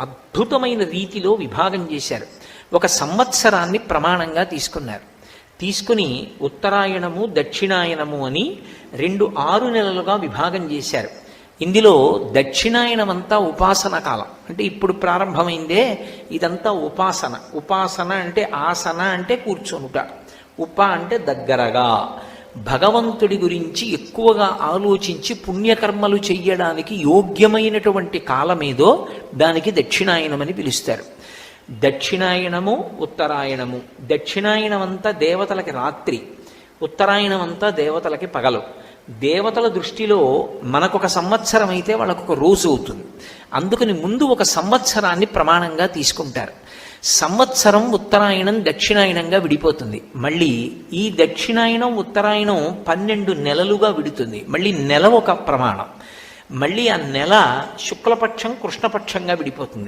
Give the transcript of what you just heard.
అద్భుతమైన రీతిలో విభాగం చేశారు. ఒక సంవత్సరాన్ని ప్రమాణంగా తీసుకున్నారు. తీసుకుని ఉత్తరాయణము దక్షిణాయనము అని 6 నెలలుగా విభాగం చేశారు. ఇందులో దక్షిణాయనమంతా ఉపాసన కాలం, అంటే ఇప్పుడు ప్రారంభమైందే ఇదంతా ఉపాసన. ఉపాసన అంటే ఆసన అంటే కూర్చొనుట, ఉప అంటే దగ్గరగా భగవంతుడి గురించి ఎక్కువగా ఆలోచించి పుణ్యకర్మలు చెయ్యడానికి యోగ్యమైనటువంటి కాలమేదో దానికి దక్షిణాయనమని పిలుస్తారు. దక్షిణాయనము ఉత్తరాయణము. దక్షిణాయనమంతా దేవతలకి రాత్రి, ఉత్తరాయణమంతా దేవతలకి పగలు. దేవతల దృష్టిలో మనకొక సంవత్సరం అయితే వాళ్ళకొక రోజు అవుతుంది. అందుకని ముందు ఒక సంవత్సరాన్ని ప్రమాణంగా తీసుకుంటారు. సంవత్సరం ఉత్తరాయణం దక్షిణాయనంగా విడిపోతుంది. మళ్ళీ ఈ దక్షిణాయనం ఉత్తరాయణం 12 నెలలుగా విడుతుంది. మళ్ళీ నెల ఒక ప్రమాణం. మళ్ళీ ఆ నెల శుక్లపక్షం కృష్ణపక్షంగా విడిపోతుంది.